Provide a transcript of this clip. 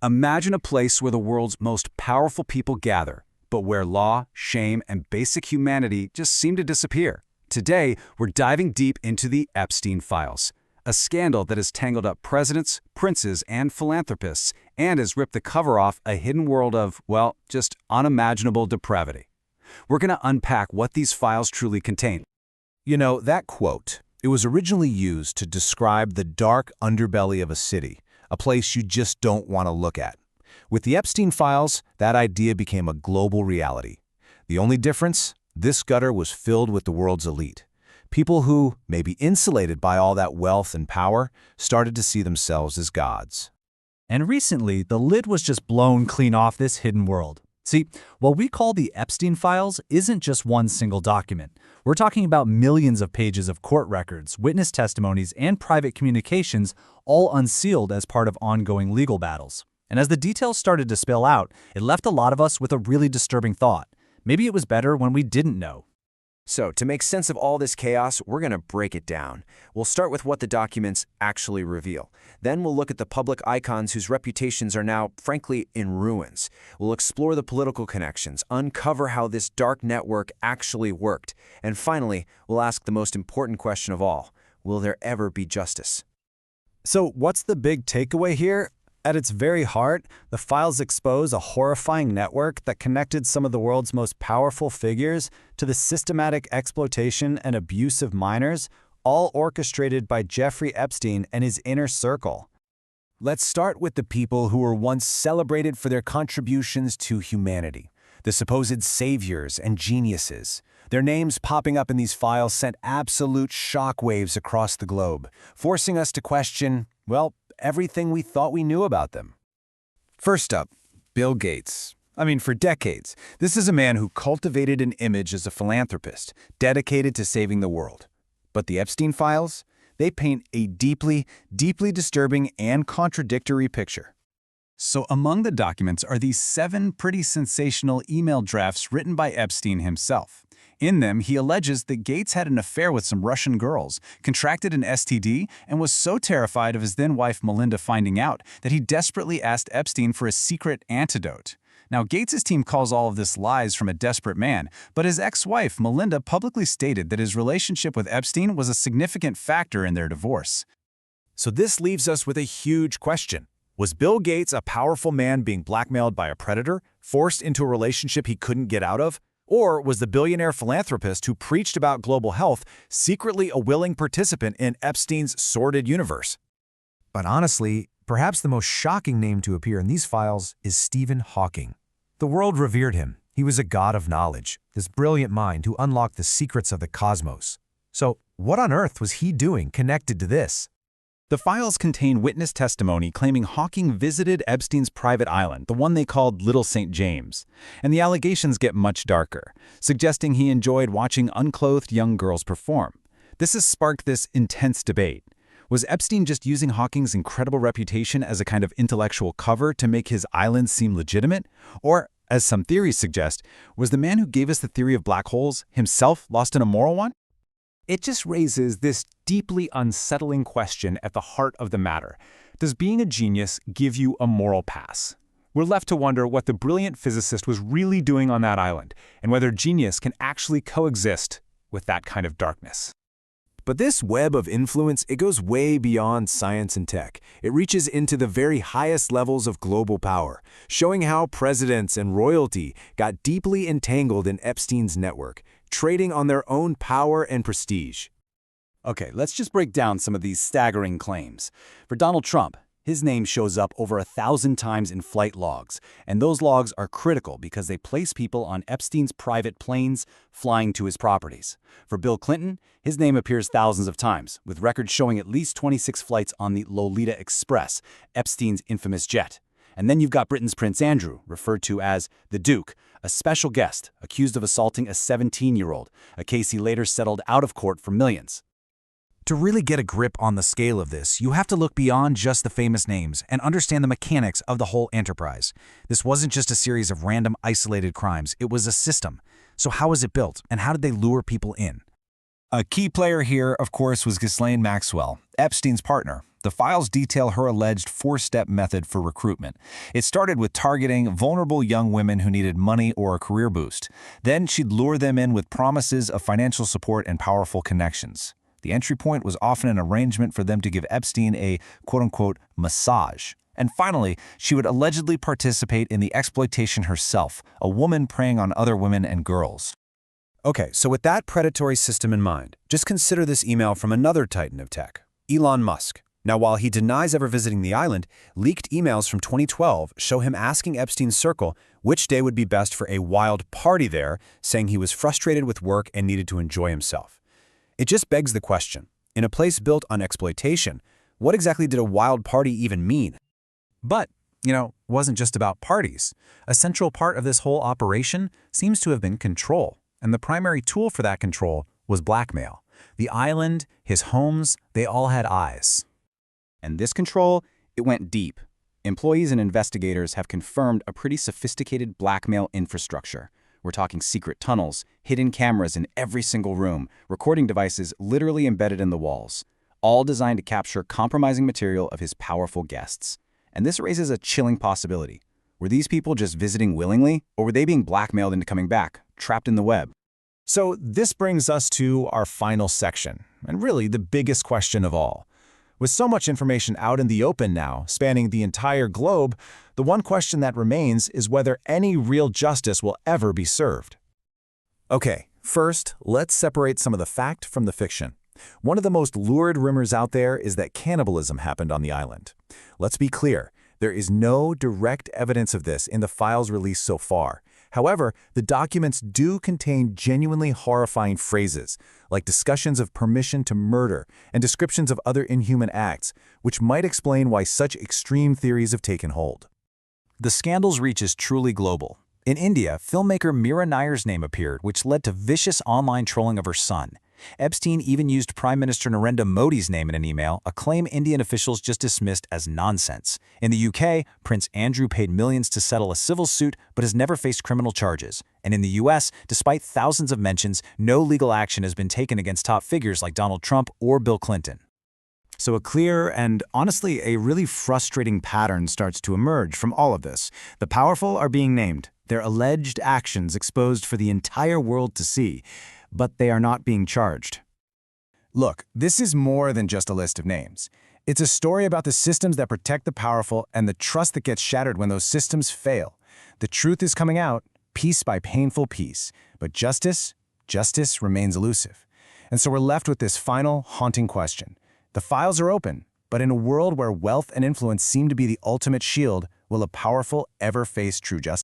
Imagine a place where the world's most powerful people gather, but where law, shame, and basic humanity just seem to disappear. Today, we're diving deep into the Epstein Files, a scandal that has tangled up presidents, princes, and philanthropists, and has ripped the cover off a hidden world of, well, just unimaginable depravity. We're going to unpack what these files truly contain. You know, that quote, it was originally used to describe the dark underbelly of a city, a place you just don't want to look at. With the Epstein Files, that idea became a global reality. The only difference? This gutter was filled with the world's elite. People who, maybe insulated by all that wealth and power, started to see themselves as gods. And recently, the lid was just blown clean off this hidden world. See, what we call the Epstein Files isn't just one single document. We're talking about millions of pages of court records, witness testimonies, and private communications, all unsealed as part of ongoing legal battles. And as the details started to spill out, it left a lot of us with a really disturbing thought. Maybe it was better when we didn't know. So, to make sense of all this chaos, we're going to break it down. We'll start with what the documents actually reveal. Then we'll look at the public icons whose reputations are now, frankly, in ruins. We'll explore the political connections, uncover how this dark network actually worked. And finally, we'll ask the most important question of all: will there ever be justice? So what's the big takeaway here? At its very heart, the files expose a horrifying network that connected some of the world's most powerful figures to the systematic exploitation and abuse of minors, all orchestrated by Jeffrey Epstein and his inner circle. Let's start with the people who were once celebrated for their contributions to humanity, the supposed saviors and geniuses. Their names popping up in these files sent absolute shockwaves across the globe, forcing us to question, well, everything we thought we knew about them. First up, Bill Gates. For decades, this is a man who cultivated an image as a philanthropist, dedicated to saving the world. But the Epstein Files? They paint a deeply, deeply disturbing and contradictory picture. So among the documents are these 7 pretty sensational email drafts written by Epstein himself. In them, he alleges that Gates had an affair with some Russian girls, contracted an STD, and was so terrified of his then-wife Melinda finding out that he desperately asked Epstein for a secret antidote. Now, Gates' team calls all of this lies from a desperate man, but his ex-wife Melinda publicly stated that his relationship with Epstein was a significant factor in their divorce. So this leaves us with a huge question. Was Bill Gates a powerful man being blackmailed by a predator, forced into a relationship he couldn't get out of? Or was the billionaire philanthropist who preached about global health secretly a willing participant in Epstein's sordid universe? But honestly, perhaps the most shocking name to appear in these files is Stephen Hawking. The world revered him. He was a god of knowledge, this brilliant mind who unlocked the secrets of the cosmos. So, what on earth was he doing connected to this? The files contain witness testimony claiming Hawking visited Epstein's private island, the one they called Little St. James. And the allegations get much darker, suggesting he enjoyed watching unclothed young girls perform. This has sparked this intense debate. Was Epstein just using Hawking's incredible reputation as a kind of intellectual cover to make his island seem legitimate? Or, as some theories suggest, was the man who gave us the theory of black holes himself lost in a moral one? It just raises this deeply unsettling question at the heart of the matter. Does being a genius give you a moral pass? We're left to wonder what the brilliant physicist was really doing on that island, and whether genius can actually coexist with that kind of darkness. But this web of influence, it goes way beyond science and tech. It reaches into the very highest levels of global power, showing how presidents and royalty got deeply entangled in Epstein's network, trading on their own power and prestige. Okay, let's just break down some of these staggering claims. For Donald Trump, his name shows up over 1,000 times in flight logs, and those logs are critical because they place people on Epstein's private planes flying to his properties. For Bill Clinton, his name appears thousands of times, with records showing at least 26 flights on the Lolita Express, Epstein's infamous jet. And then you've got Britain's Prince Andrew, referred to as the Duke, a special guest accused of assaulting a 17-year-old, a case he later settled out of court for millions. To really get a grip on the scale of this, you have to look beyond just the famous names and understand the mechanics of the whole enterprise. This wasn't just a series of random, isolated crimes. It was a system. So how was it built, and how did they lure people in? A key player here, of course, was Ghislaine Maxwell, Epstein's partner. The files detail her alleged four-step method for recruitment. It started with targeting vulnerable young women who needed money or a career boost. Then she'd lure them in with promises of financial support and powerful connections. The entry point was often an arrangement for them to give Epstein a quote-unquote massage. And finally, she would allegedly participate in the exploitation herself, a woman preying on other women and girls. Okay, so with that predatory system in mind, just consider this email from another titan of tech, Elon Musk. Now, while he denies ever visiting the island, leaked emails from 2012 show him asking Epstein's circle which day would be best for a wild party there, saying he was frustrated with work and needed to enjoy himself. It just begs the question, in a place built on exploitation, what exactly did a wild party even mean? But, it wasn't just about parties. A central part of this whole operation seems to have been control, and the primary tool for that control was blackmail. The island, his homes, they all had eyes. And this control, it went deep. Employees and investigators have confirmed a pretty sophisticated blackmail infrastructure. We're talking secret tunnels, hidden cameras in every single room, recording devices literally embedded in the walls, all designed to capture compromising material of his powerful guests. And this raises a chilling possibility. Were these people just visiting willingly, or were they being blackmailed into coming back, trapped in the web? So this brings us to our final section, and really the biggest question of all. With so much information out in the open now, spanning the entire globe, the one question that remains is whether any real justice will ever be served. Okay, first, let's separate some of the fact from the fiction. One of the most lurid rumors out there is that cannibalism happened on the island. Let's be clear, there is no direct evidence of this in the files released so far. However, the documents do contain genuinely horrifying phrases, like discussions of permission to murder and descriptions of other inhuman acts, which might explain why such extreme theories have taken hold. The scandal's reach is truly global. In India, filmmaker Meera Nair's name appeared, which led to vicious online trolling of her son. Epstein even used Prime Minister Narendra Modi's name in an email, a claim Indian officials just dismissed as nonsense. In the UK, Prince Andrew paid millions to settle a civil suit but has never faced criminal charges. And in the US, despite thousands of mentions, no legal action has been taken against top figures like Donald Trump or Bill Clinton. So a clear and, honestly, a really frustrating pattern starts to emerge from all of this. The powerful are being named, their alleged actions exposed for the entire world to see, but they are not being charged. Look, this is more than just a list of names. It's a story about the systems that protect the powerful and the trust that gets shattered when those systems fail. The truth is coming out, piece by painful piece, but justice remains elusive. And so we're left with this final, haunting question. The files are open, but in a world where wealth and influence seem to be the ultimate shield, will a powerful ever face true justice?